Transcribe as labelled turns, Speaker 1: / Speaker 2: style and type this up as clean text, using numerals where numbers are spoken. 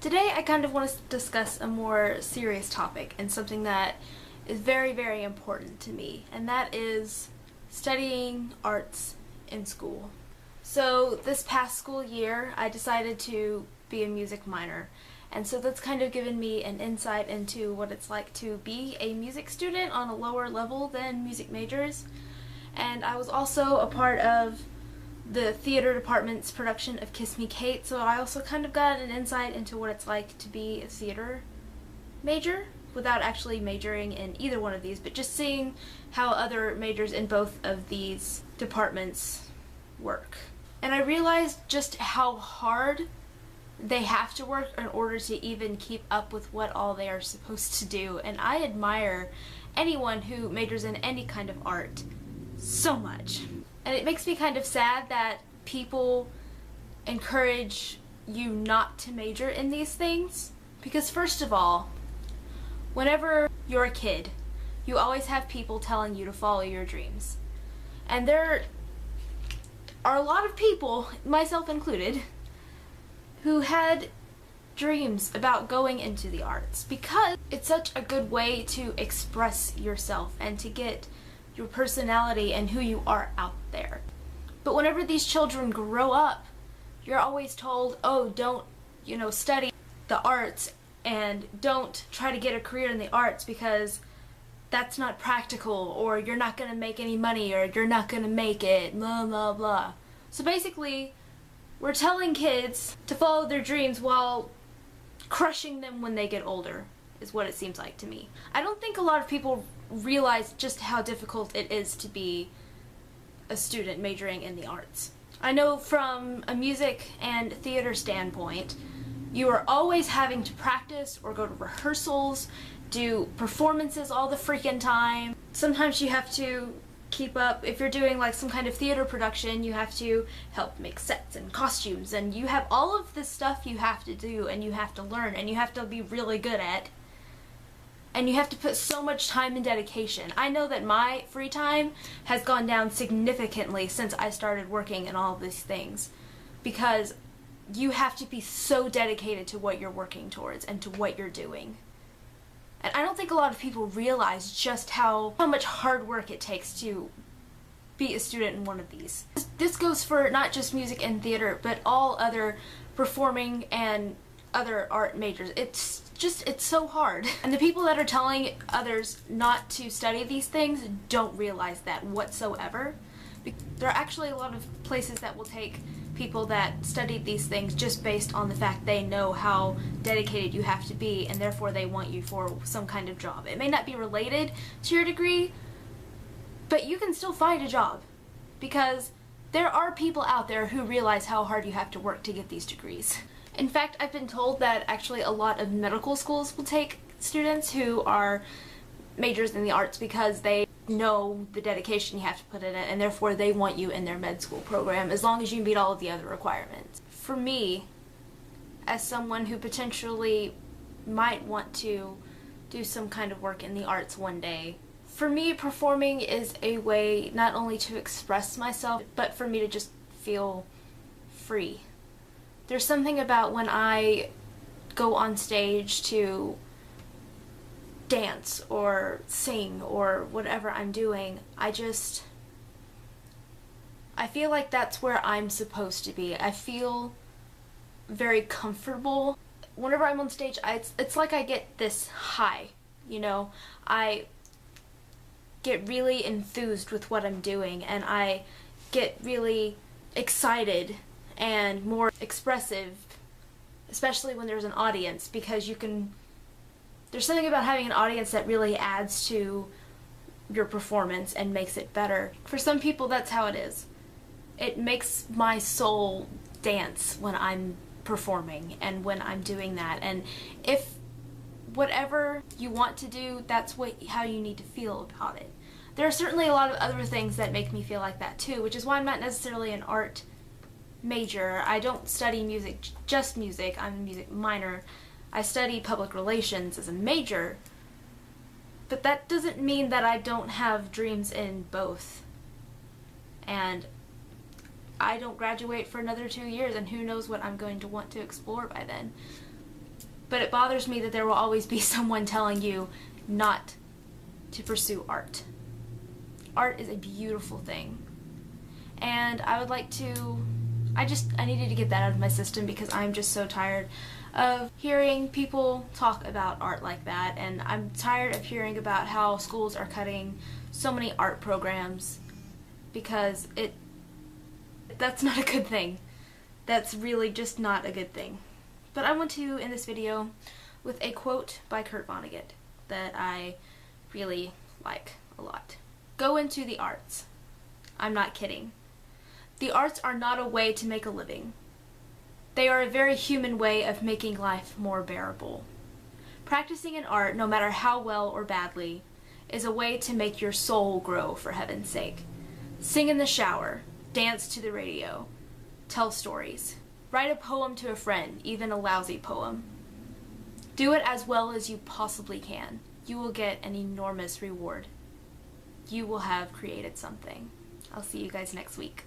Speaker 1: Today I kind of want to discuss a more serious topic and something that is very, very important to me, and that is studying arts in school. So this past school year I decided to be a music minor, and so that's kind of given me an insight into what it's like to be a music student on a lower level than music majors. And I was also a part of the theater department's production of Kiss Me Kate, so I also kind of got an insight into what it's like to be a theater major without actually majoring in either one of these, but just seeing how other majors in both of these departments work. And I realized just how hard they have to work in order to even keep up with what all they are supposed to do, and I admire anyone who majors in any kind of art so much. And it makes me kind of sad that people encourage you not to major in these things, because first of all, whenever you're a kid, you always have people telling you to follow your dreams. And there are a lot of people, myself included, who had dreams about going into the arts because it's such a good way to express yourself and to get your personality and who you are out there. But whenever these children grow up, you're always told, oh, don't, study the arts and don't try to get a career in the arts because that's not practical, or you're not going to make any money, or you're not going to make it, blah, blah, blah. So basically, we're telling kids to follow their dreams while crushing them when they get older, is what it seems like to me. I don't think a lot of people realize just how difficult it is to be a student majoring in the arts. I know from a music and theater standpoint, you are always having to practice or go to rehearsals, do performances all the freaking time. Sometimes you have to keep up. If you're doing like some kind of theater production, you have to help make sets and costumes, and you have all of this stuff you have to do and you have to learn and you have to be really good at. And you have to put so much time and dedication. I know that my free time has gone down significantly since I started working in all of these things, because you have to be so dedicated to what you're working towards and to what you're doing. And I don't think a lot of people realize just how much hard work it takes to be a student in one of these. This goes for not just music and theater, but all other performing and other art majors. It's so hard. And the people that are telling others not to study these things don't realize that whatsoever. There are actually a lot of places that will take people that studied these things just based on the fact they know how dedicated you have to be, and therefore they want you for some kind of job. It may not be related to your degree, but you can still find a job, because there are people out there who realize how hard you have to work to get these degrees. In fact, I've been told that actually a lot of medical schools will take students who are majors in the arts because they know the dedication you have to put in it, and therefore they want you in their med school program as long as you meet all of the other requirements. For me, as someone who potentially might want to do some kind of work in the arts one day, for me performing is a way not only to express myself, but for me to just feel free. There's something about when I go on stage to dance or sing or whatever I'm doing, I feel like that's where I'm supposed to be. I feel very comfortable. Whenever I'm on stage, it's like I get this high, I get really enthused with what I'm doing, and I get really excited and more expressive, especially when there's an audience, because there's something about having an audience that really adds to your performance and makes it better. For some people, that's how it is. It makes my soul dance when I'm performing and when I'm doing that. And if whatever you want to do, that's how you need to feel about it. There are certainly a lot of other things that make me feel like that too, which is why I'm not necessarily an art major. I don't study music, just music. I'm a music minor. I study public relations as a major, but that doesn't mean that I don't have dreams in both. And I don't graduate for another 2 years, and who knows what I'm going to want to explore by then. But it bothers me that there will always be someone telling you not to pursue art. Art is a beautiful thing. And I would like to, I needed to get that out of my system because I'm just so tired of hearing people talk about art like that, and I'm tired of hearing about how schools are cutting so many art programs because that's not a good thing. That's really just not a good thing. But I want to end this video with a quote by Kurt Vonnegut that I really like a lot. Go into the arts. I'm not kidding. The arts are not a way to make a living. They are a very human way of making life more bearable. Practicing an art, no matter how well or badly, is a way to make your soul grow, for heaven's sake. Sing in the shower, dance to the radio, tell stories, write a poem to a friend, even a lousy poem. Do it as well as you possibly can. You will get an enormous reward. You will have created something. I'll see you guys next week.